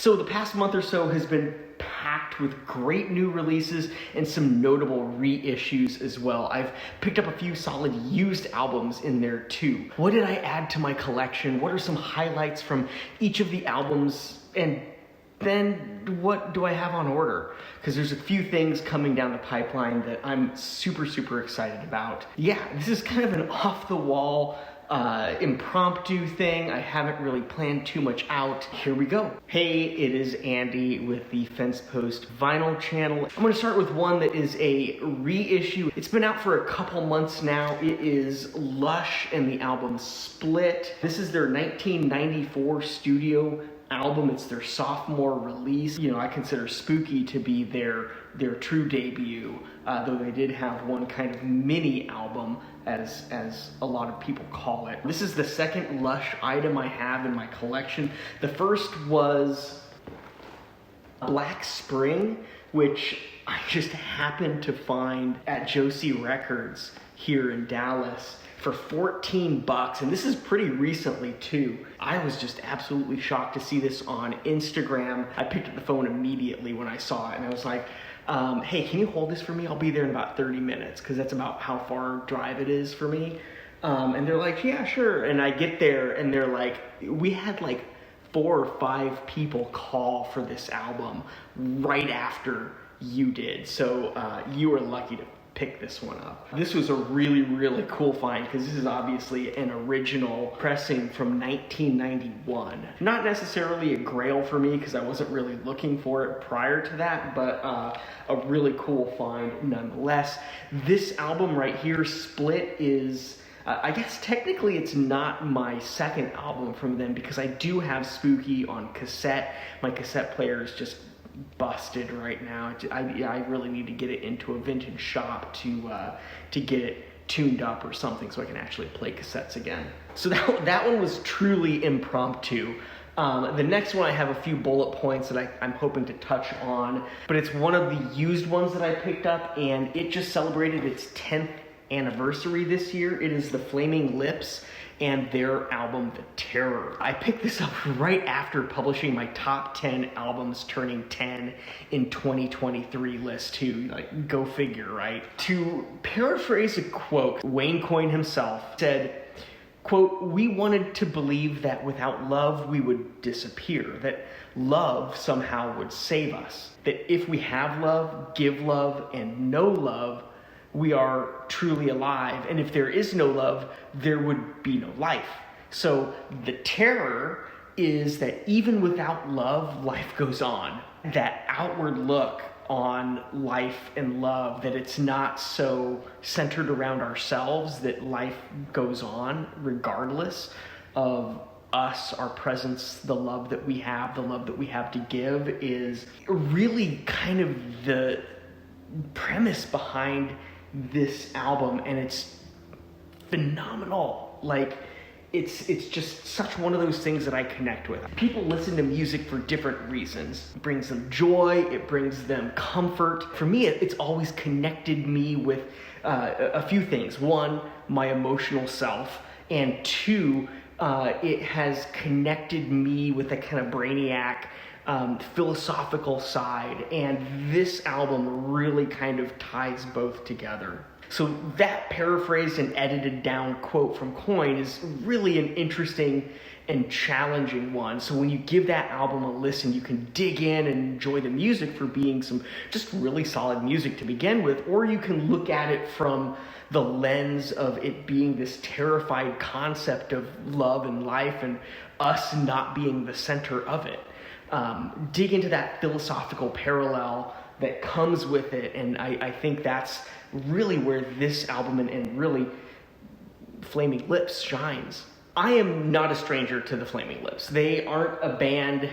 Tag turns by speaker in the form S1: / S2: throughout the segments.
S1: So the past month or so has been packed with great new releases and some notable reissues as well. I've picked up a few solid used albums in there too. What did I add to my collection? What are some highlights from each of the albums? And then what do I have on order? Because there's a few things coming down the pipeline that I'm super excited about. Yeah, this is kind of an off-the-wall impromptu thing. I haven't really planned too much out. Here we go. Hey, it is Andy with the Fence Post Vinyl channel. I'm going to start with one that is a reissue. It's been out for a couple months now. It is Lush and the album Split. This is their 1994 studio album. It's their sophomore release. You know, I consider Spooky to be their true debut, though they did have one kind of mini album, as a lot of people call it. This is the second Lush item I have in my collection. The first was Black Spring, which I just happened to find at Josie Records here in Dallas for $14, and this is pretty recently too. I was just absolutely shocked to see this on Instagram. I picked up the phone immediately when I saw it, and I was like, hey, can you hold this for me? I'll be there in about 30 minutes, because that's about how far drive it is for me. And they're like, yeah, sure. And I get there, and they're like, we had like 4 or 5 people call for this album right after you did. So you were lucky to pick this one up. This was a really cool find, because this is obviously an original pressing from 1991. Not necessarily a grail for me, because I wasn't really looking for it prior to that, but a really cool find nonetheless. This album right here, Split, is I guess technically it's not my second album from them, because I do have Spooky on cassette. My cassette player is just busted right now. I really need to get it into a vintage shop to get it tuned up or something, so I can actually play cassettes again. So that one was truly impromptu. The next one I have a few bullet points that I'm hoping to touch on, but it's one of the used ones that I picked up, and it just celebrated its 10th anniversary this year. It is the Flaming Lips and their album The Terror. I picked this up right after publishing my top 10 albums turning 10 in 2023 list too. Like, go figure, right? To paraphrase a quote, Wayne Coyne himself said, quote, "We wanted to believe that without love we would disappear, that love somehow would save us, that if we have love, give love, and know love, we are truly alive, and if there is no love, there would be no life." So the terror is that even without love, life goes on. That outward look on life and love, that it's not so centered around ourselves, that life goes on regardless of us, our presence, the love that we have to give, is really kind of the premise behind this album, and it's phenomenal. Like, it's just such one of those things that I connect with. People listen to music for different reasons. It brings them joy, it brings them comfort. For me, it's always connected me with a few things. One, my emotional self, and two, it has connected me with a kind of brainiac philosophical side, and this album really kind of ties both together. So that paraphrased and edited down quote from Coyne is really an interesting and challenging one. So when you give that album a listen, you can dig in and enjoy the music for being some just really solid music to begin with, or you can look at it from the lens of it being this terrified concept of love and life and us not being the center of it. Dig into that philosophical parallel that comes with it, and I think that's really where this album and really Flaming Lips shines. I am not a stranger to the Flaming Lips. They aren't a band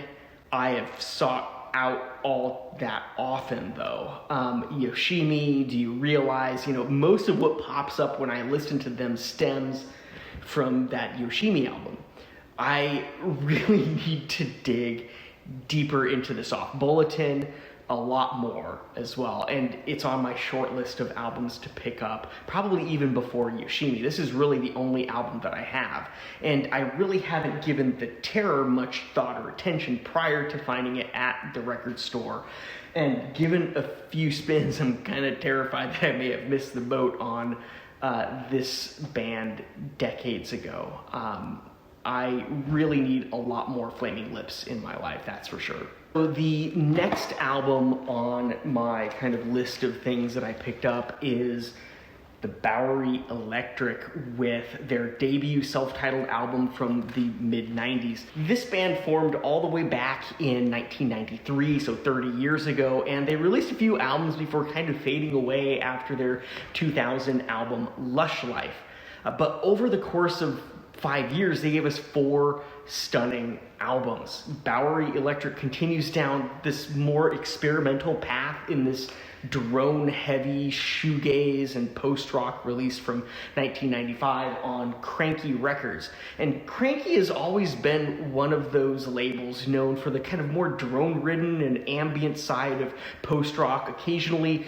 S1: I have sought out all that often, though. Yoshimi, Do You Realize, most of what pops up when I listen to them stems from that Yoshimi album. I really need to dig deeper into the Soft Bulletin, a lot more as well, and it's on my short list of albums to pick up, probably even before Yoshimi. This is really the only album that I have, and I really haven't given The Terror much thought or attention prior to finding it at the record store. And given a few spins, I'm kind of terrified that I may have missed the boat on this band decades ago. I really need a lot more Flaming Lips in my life, that's for sure. So the next album on my kind of list of things that I picked up is the Bowery Electric with their debut self-titled album from the mid-90s. This band formed all the way back in 1993, so 30 years ago, and they released a few albums before kind of fading away after their 2000 album Lush Life. But over the course of 5 years, they gave us 4 stunning albums. Bowery Electric continues down this more experimental path in this drone-heavy shoegaze and post-rock release from 1995 on Kranky Records. And Kranky has always been one of those labels known for the kind of more drone-ridden and ambient side of post-rock, occasionally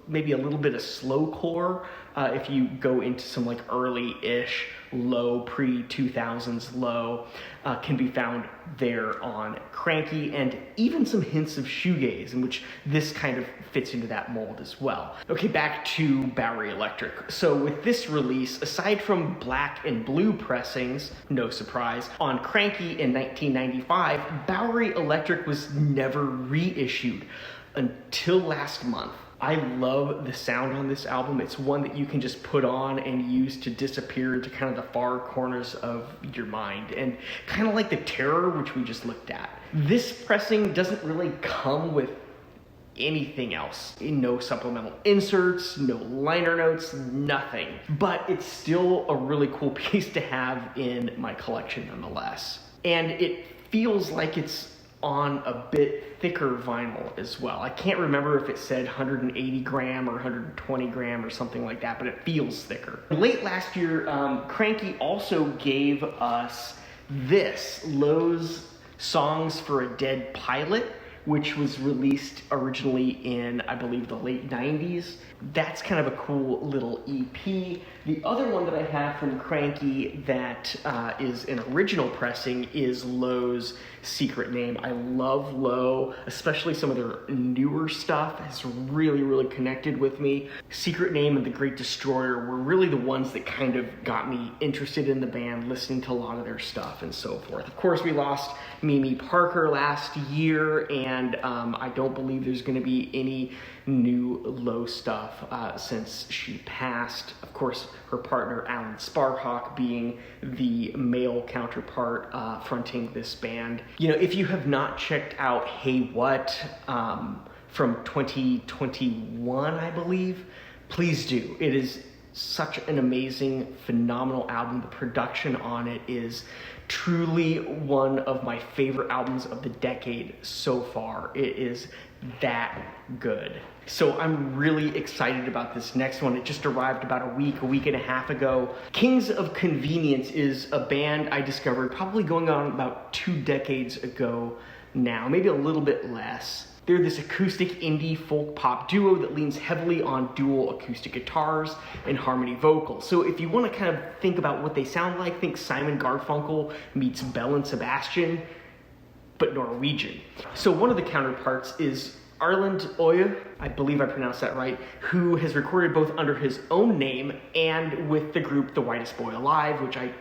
S1: maybe a little bit of slowcore, if you go into some like early-ish low, pre-2000s low, can be found there on Kranky, and even some hints of shoegaze, in which this kind of fits into that mold as well. Okay, back to Bowery Electric. So with this release, aside from black and blue pressings, no surprise, on Kranky in 1995, Bowery Electric was never reissued until last month. I love the sound on this album. It's one that you can just put on and use to disappear into kind of the far corners of your mind. And kind of like The Terror, which we just looked at. This pressing doesn't really come with anything else. No supplemental inserts, no liner notes, nothing. But it's still a really cool piece to have in my collection nonetheless. And it feels like it's on a bit thicker vinyl as well. I can't remember if it said 180 gram or 120 gram or something like that, but it feels thicker. Late last year, Kranky also gave us this, Lowe's Songs for a Dead Pilot, which was released originally in, I believe, the late 90s. That's kind of a cool little EP. The other one that I have from Kranky that is an original pressing is Lowe's Secret Name. I love Lowe, especially some of their newer stuff has really, really connected with me. Secret Name and The Great Destroyer were really the ones that kind of got me interested in the band, listening to a lot of their stuff and so forth. Of course, we lost Mimi Parker last year, and I don't believe there's going to be any new Lowe stuff since she passed. Of course, her partner Alan Sparhawk being the male counterpart fronting this band. You know, if you have not checked out Hey What from 2021, I believe, please do. It is such an amazing, phenomenal album. The production on it is truly one of my favorite albums of the decade so far. It is that good. So I'm really excited about this next one. It just arrived about a week and a half ago. Kings of Convenience is a band I discovered probably going on about 2 decades ago now, maybe a little bit less. They're this acoustic indie folk pop duo that leans heavily on dual acoustic guitars and harmony vocals. So if you want to kind of think about what they sound like, think Simon Garfunkel meets Belle and Sebastian, but Norwegian. So one of the counterparts is Arland Øye, I believe I pronounced that right, who has recorded both under his own name and with the group The Whitest Boy Alive, which I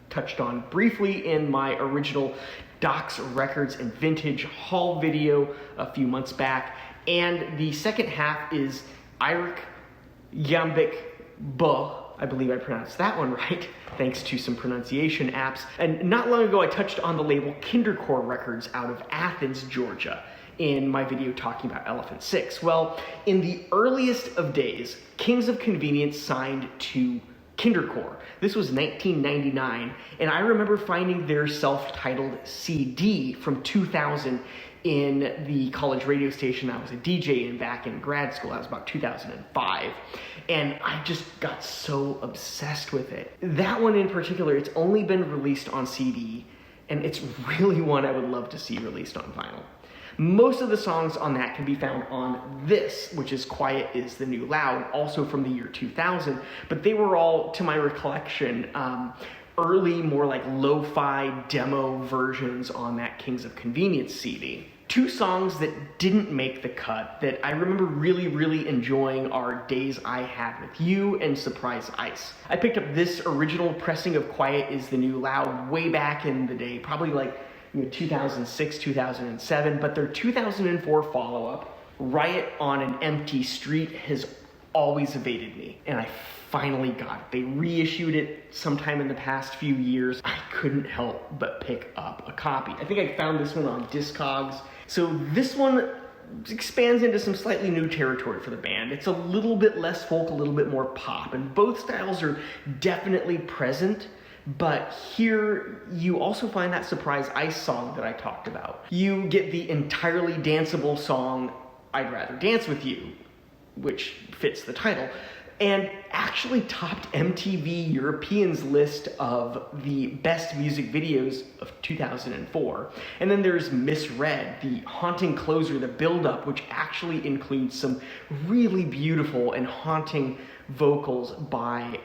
S1: touched on briefly in my original Docs Records and Vintage haul video a few months back. And the second half is Eirik Jambik Bo. I believe I pronounced that one right, thanks to some pronunciation apps. And not long ago, I touched on the label Kindercore Records out of Athens, Georgia, in my video talking about Elephant Six. Well, in the earliest of days, Kings of Convenience signed to Kindercore. This was 1999, and I remember finding their self-titled CD from 2000 in the college radio station I was a DJ in back in grad school. That was about 2005. And I just got so obsessed with it. That one in particular, it's only been released on CD, and it's really one I would love to see released on vinyl. Most of the songs on that can be found on this, which is Quiet Is the New Loud, also from the year 2000, but they were all, to my recollection, early, more like lo-fi demo versions on that Kings of Convenience CD. Two songs that didn't make the cut that I remember really enjoying are Days I Had With You and Surprise Ice. I picked up this original pressing of Quiet Is the New Loud way back in the day, probably like 2006, 2007, but their 2004 follow-up, Riot on an Empty Street, has always evaded me, and I finally got it. They reissued it sometime in the past few years. I couldn't help but pick up a copy. I think I found this one on Discogs. So this one expands into some slightly new territory for the band. It's a little bit less folk, a little bit more pop, and both styles are definitely present. But here you also find that Surprise Ice song that I talked about. You get the entirely danceable song, I'd Rather Dance With You, which fits the title, and actually topped MTV European's list of the best music videos of 2004. And then there's Misread, the haunting closer, the build-up, which actually includes some really beautiful and haunting vocals by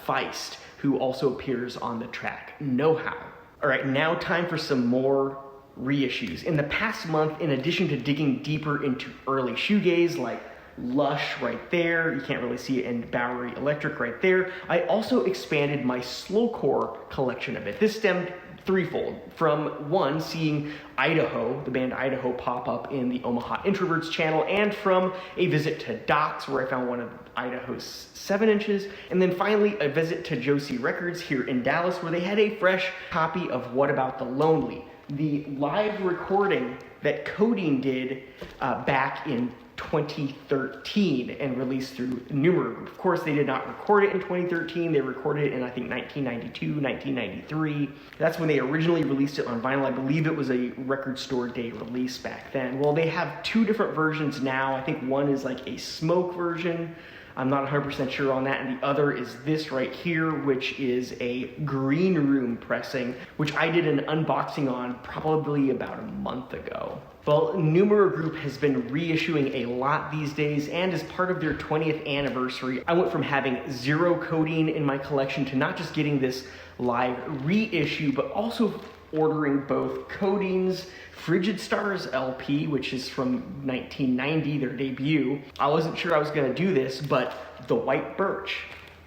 S1: Feist, who also appears on the track Know How. All right, now time for some more reissues. In the past month, in addition to digging deeper into early shoegaze like Lush right there, you can't really see it, and Bowery Electric right there, I also expanded my slowcore collection a bit. This stemmed threefold. From one, seeing Idaho, the band Idaho, pop up in the Omaha Introverts channel, and from a visit to Docs, where I found one of Idaho's 7-inches, and then finally a visit to Josie Records here in Dallas, where they had a fresh copy of What About the Lonely, the live recording that Codeine did back in 2013 and released through Numero Group. Of course, they did not record it in 2013. They recorded it in, I think, 1992, 1993. That's when they originally released it on vinyl. I believe it was a Record Store Day release back then. Well, they have two different versions now. I think one is like a smoke version. I'm not 100% sure on that. And the other is this right here, which is a green room pressing, which I did an unboxing on probably about a month ago. Well, Numero Group has been reissuing a lot these days, and as part of their 20th anniversary, I went from having 0 Codeine in my collection to not just getting this live reissue, but also ordering both Codeine's Frigid Stars LP, which is from 1990, their debut. I wasn't sure I was going to do this, but the White Birch,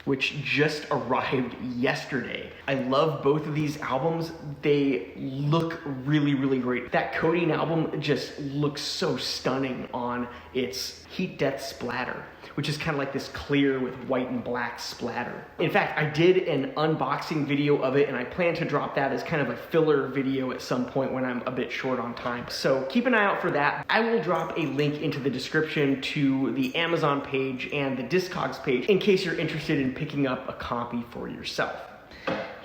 S1: which just arrived yesterday. I love both of these albums. They look really great. That Codeine album just looks so stunning on its Heat Death Splatter, which is kind of like this clear with white and black splatter. In fact, I did an unboxing video of it, and I plan to drop that as kind of a filler video at some point when I'm a bit short on time. So keep an eye out for that. I will drop a link into the description to the Amazon page and the Discogs page in case you're interested in picking up a copy for yourself.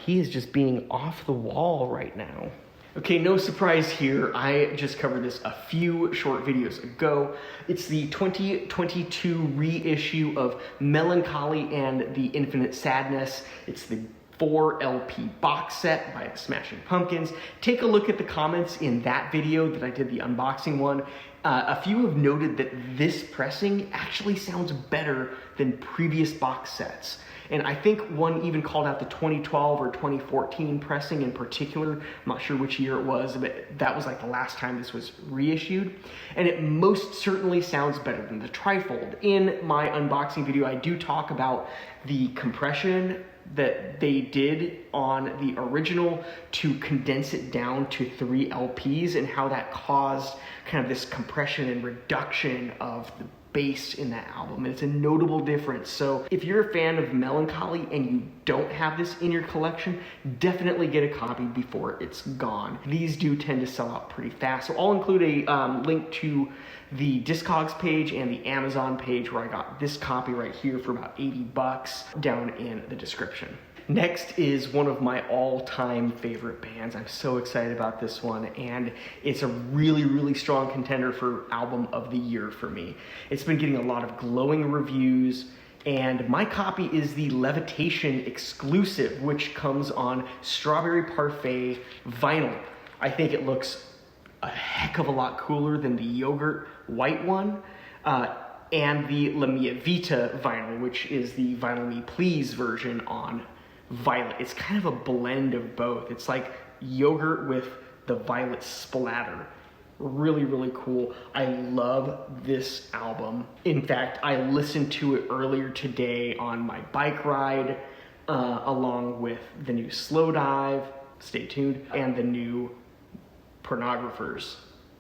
S1: He is just being off the wall right now. Okay, no surprise here. I just covered this a few short videos ago. It's the 2022 reissue of Melancholy and the Infinite Sadness. It's the 4 LP box set by the Smashing Pumpkins. Take a look at the comments in that video that I did the unboxing one. A few have noted that this pressing actually sounds better than previous box sets. And I think one even called out the 2012 or 2014 pressing in particular. I'm not sure which year it was, but that was like the last time this was reissued. And it most certainly sounds better than the trifold. In my unboxing video, I do talk about the compression that they did on the original to condense it down to 3 LPs and how that caused kind of this compression and reduction of the bass in that album. It's a notable difference. So if you're a fan of Melancholy and you don't have this in your collection, definitely get a copy before it's gone. These do tend to sell out pretty fast. So I'll include a link to the Discogs page and the Amazon page where I got this copy right here for about 80 bucks down in the description. Next is one of my all-time favorite bands. I'm so excited about this one, and it's a really strong contender for album of the year for me. It's been getting a lot of glowing reviews. And my copy is the Levitation exclusive, which comes on Strawberry Parfait vinyl. I think it looks a heck of a lot cooler than the yogurt white one. And the La Mia Vita vinyl, which is the Vinyl Me Please version on violet. It's kind of a blend of both. It's like yogurt with the violet splatter. Really, really cool. I love this album. In fact, I listened to it earlier today on my bike ride, along with the new Slowdive, stay tuned, and the new Pornographers.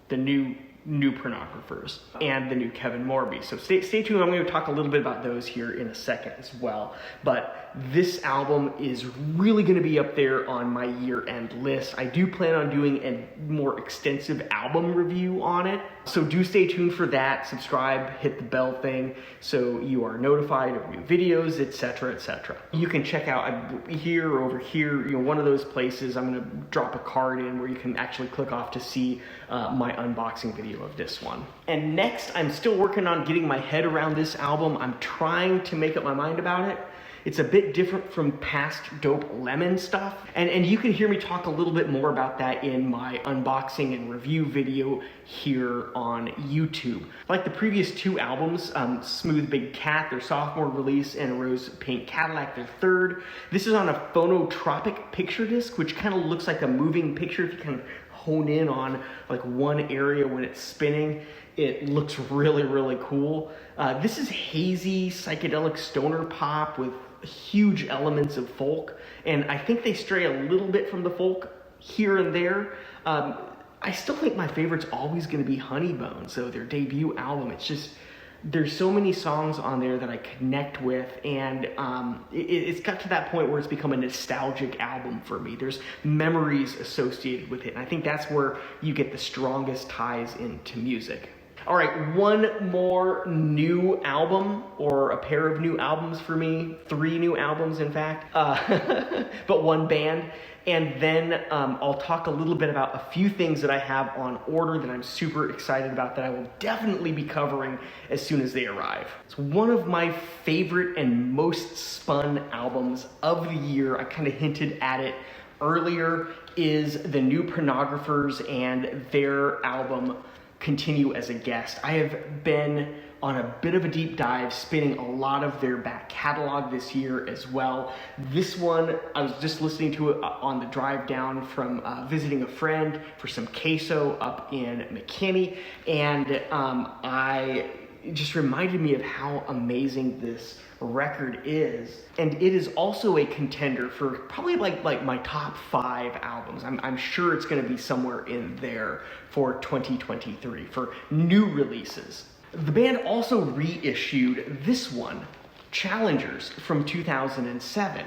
S1: The new Pornographers and the new Kevin Morby. So stay tuned. I'm going to talk a little bit about those here in a second as well. But this album is really going to be up there on my year-end list. I do plan on doing a more extensive album review on it. So do stay tuned for that. Subscribe, hit the bell thing so you are notified of new videos, etc., etc. You can check out here or over here, one of those places. I'm going to drop a card in where you can actually click off to see my unboxing video of this one. And next, I'm still working on getting my head around this album. I'm trying to make up my mind about it. It's a bit different from past Dope Lemon stuff. And you can hear me talk a little bit more about that in my unboxing and review video here on YouTube. Like the previous two albums, Smooth Big Cat, their sophomore release, and Rose Pink Cadillac, their third. This is on a phonotropic picture disc, which kind of looks like a moving picture. If you can hone in on like one area when it's spinning, it looks really, really cool. This is hazy, psychedelic stoner pop with huge elements of folk, and I think they stray a little bit from the folk here and there. I still think my favorite's always going to be Honeybone, so their debut album. It's just, there's so many songs on there that I connect with, and it's got to that point where it's become a nostalgic album for me. There's memories associated with it, and I think that's where you get the strongest ties into music. All right, one more new album, or a pair of new albums for me. 3 new albums, in fact, but one band. And then I'll talk a little bit about a few things that I have on order that I'm super excited about that I will definitely be covering as soon as they arrive. It's one of my favorite and most spun albums of the year. I kind of hinted at it earlier, is the new Pornographers and their album Continue as a Guest. I have been on a bit of a deep dive, spinning a lot of their back catalog this year as well. This one, I was just listening to it on the drive down from visiting a friend for some queso up in McKinney, and it just reminded me of how amazing this record is. And it is also a contender for probably like my top 5 albums. I'm sure it's going to be somewhere in there for 2023 for new releases. The band also reissued this one, Challengers, from 2007,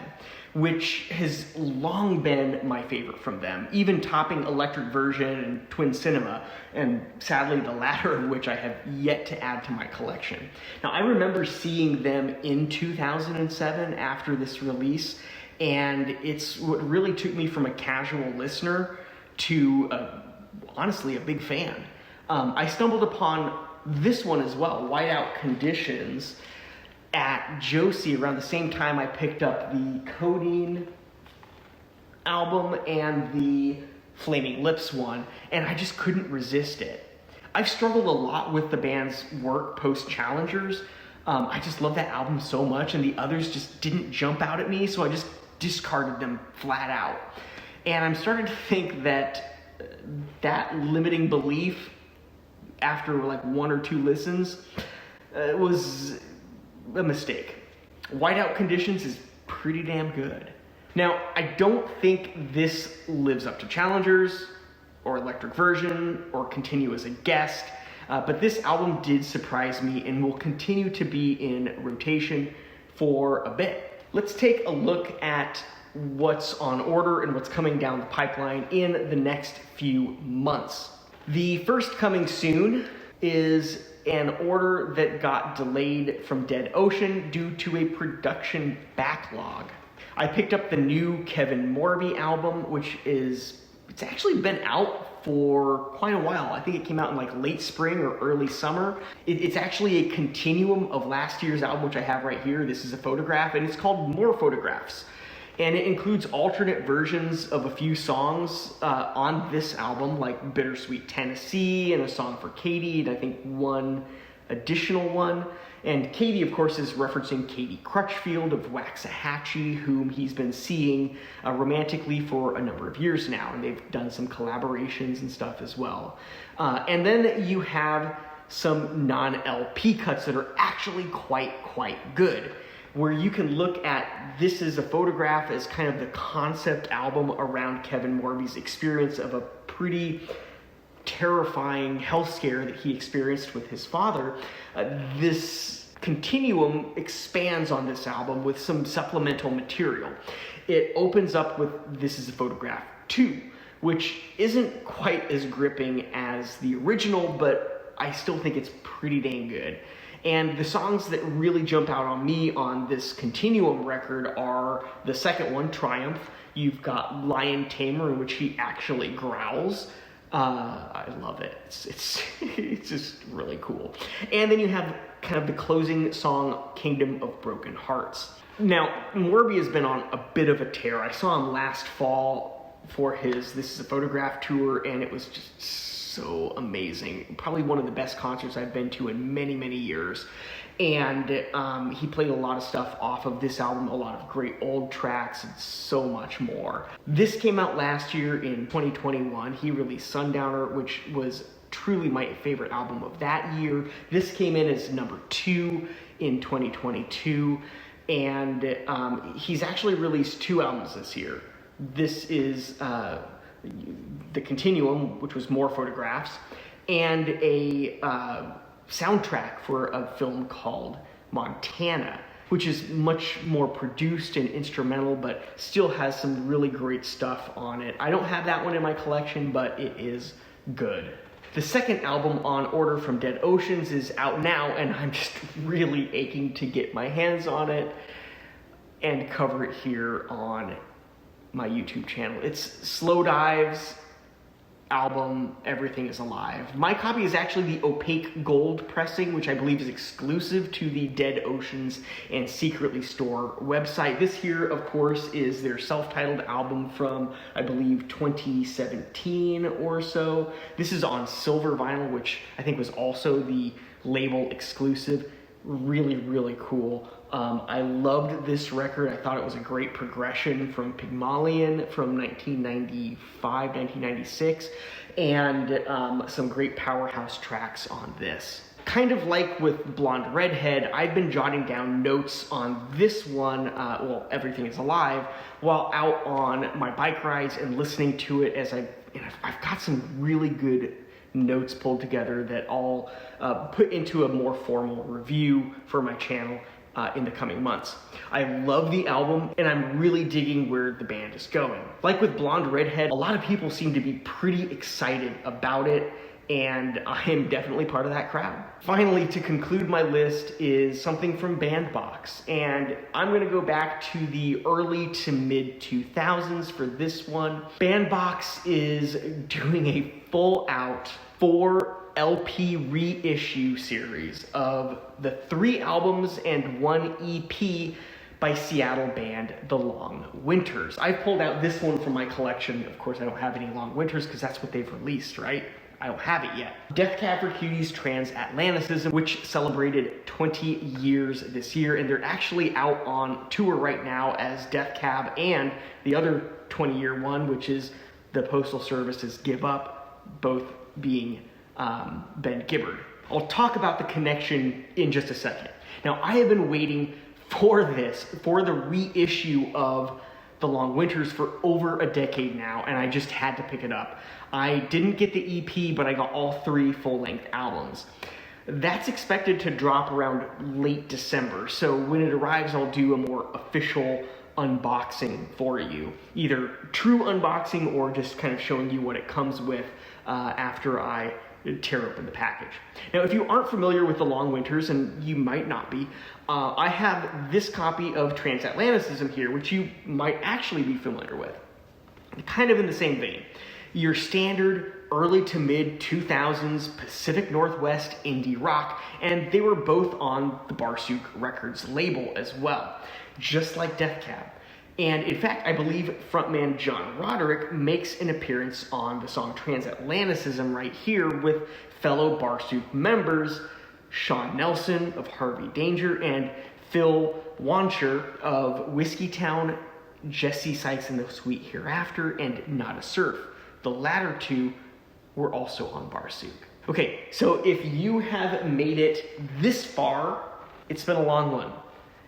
S1: which has long been my favorite from them, even topping Electric Version and Twin Cinema, and sadly the latter of which I have yet to add to my collection. Now, I remember seeing them in 2007 after this release, and it's what really took me from a casual listener to, honestly, a big fan. I stumbled upon this one as well, Whiteout Conditions, at Josie around the same time I picked up the Codeine album and the Flaming Lips one, and I just couldn't resist it. I've struggled a lot with the band's work post-Challengers. I just love that album so much, and the others just didn't jump out at me, so I just discarded them flat out. And I'm starting to think that that limiting belief after like 1 or 2 listens was a mistake. Whiteout Conditions is pretty damn good. Now, I don't think this lives up to Challengers or Electric Version or Continue as a Guest, but this album did surprise me and will continue to be in rotation for a bit. Let's take a look at what's on order and what's coming down the pipeline in the next few months. The first coming soon is an order that got delayed from Dead Ocean due to a production backlog. I picked up the new Kevin Morby album, which it's actually been out for quite a while. I think it came out in like late spring or early summer. It's actually a continuum of last year's album, which I have right here. This is a photograph, and it's called More Photographs. And it includes alternate versions of a few songs on this album, like Bittersweet Tennessee and a song for Katie, and I think one additional one. And Katie, of course, is referencing Katie Crutchfield of Waxahachie, whom he's been seeing romantically for a number of years now, and they've done some collaborations and stuff as well. And then you have some non-LP cuts that are actually quite good, where you can look at This Is a Photograph as kind of the concept album around Kevin Morby's experience of a pretty terrifying health scare that he experienced with his father. This continuum expands on this album with some supplemental material. It opens up with This Is a Photograph 2, which isn't quite as gripping as the original, but I still think it's pretty dang good. And the songs that really jump out on me on this continuum record are the second one, Triumph. You've got Lion Tamer, in which he actually growls. I love it. It's just really cool. And then you have kind of the closing song, Kingdom of Broken Hearts. Now, Morby has been on a bit of a tear. I saw him last fall for his This Is a Photograph tour, and it was just so amazing. Probably one of the best concerts I've been to in many years. And he played a lot of stuff off of this album, a lot of great old tracks, and so much more. This came out last year in 2021. He released Sundowner, which was truly my favorite album of that year. This came in as number 2 in 2022. And he's actually released 2 albums this year. This is the Continuum, which was More Photographs, and a soundtrack for a film called Montana, which is much more produced and instrumental, but still has some really great stuff on it. I don't have that one in my collection, but it is good. The second album on order from Dead Oceans is out now, and I'm just really aching to get my hands on it and cover it here on my YouTube channel. It's Slowdive's album, Everything Is Alive. My copy is actually the opaque gold pressing, which I believe is exclusive to the Dead Oceans and Secretly Store website. This here, of course, is their self-titled album from, I believe, 2017 or so. This is on silver vinyl, which I think was also the label exclusive. Really cool. I loved this record. I thought it was a great progression from Pygmalion from 1995, 1996, and some great powerhouse tracks on this. Kind of like with Blonde Redhead, I've been jotting down notes on this one, well, Everything Is Alive, while out on my bike rides and listening to it as I've got some really good notes pulled together that I'll put into a more formal review for my channel in the coming months. I love the album, and I'm really digging where the band is going. Like with Blonde Redhead, a lot of people seem to be pretty excited about it, and I am definitely part of that crowd. Finally, to conclude my list is something from Bandbox, and I'm gonna go back to the early to mid 2000s for this one. Bandbox is doing a full out 4 LP reissue series of the 3 albums and 1 EP by Seattle band The Long Winters. I pulled out this one from my collection. Of course, I don't have any Long Winters because that's what they've released, right? I don't have it yet. Cab For Cutie's Transatlanticism, which celebrated 20 years this year, and they're actually out on tour right now as Death Cab, and the other 20-year one, which is the Postal Service's Give Up, both being Ben Gibbard. I'll talk about the connection in just a second. Now, I have been waiting for the reissue of The Long Winters for over a decade now, and I just had to pick it up. I didn't get the EP, but I got all 3 full-length albums. That's expected to drop around late December, so when it arrives, I'll do a more official unboxing for you. Either true unboxing or just kind of showing you what it comes with after I tear open the package. Now, if you aren't familiar with The Long Winters, and you might not be, I have this copy of Transatlanticism here, which you might actually be familiar with. Kind of in the same vein. Your standard early to mid 2000s Pacific Northwest indie rock, and they were both on the Barsuk Records label as well, just like Death Cab. And in fact, I believe frontman John Roderick makes an appearance on the song Transatlanticism right here with fellow Barsuk members Sean Nelson of Harvey Danger and Phil Wancher of Whiskey Town, Jesse Sykes and the Sweet Hereafter, and Not a Surf. The latter two were also on Barsuk. Okay, so if you have made it this far, it's been a long one.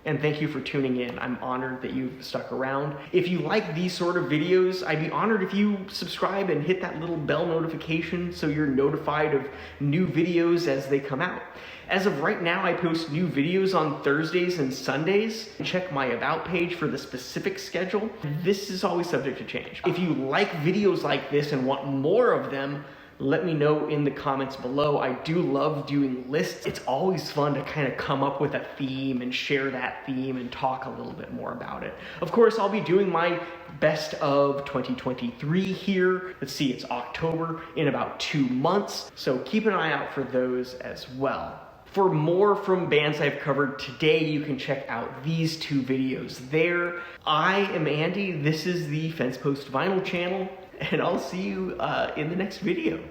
S1: And thank you for tuning in. I'm honored that you've stuck around. If you like these sort of videos, I'd be honored if you subscribe and hit that little bell notification so you're notified of new videos as they come out. As of right now, I post new videos on Thursdays and Sundays. Check my About page for the specific schedule. This is always subject to change. If you like videos like this and want more of them, let me know in the comments below. I do love doing lists. It's always fun to kind of come up with a theme and share that theme and talk a little bit more about it. Of course, I'll be doing my best of 2023 here. Let's see, it's October, in about 2 months. So keep an eye out for those as well. For more from bands I've covered today, you can check out these 2 videos there. I am Andy. This is the Fence Post Vinyl channel, and I'll see you in the next video.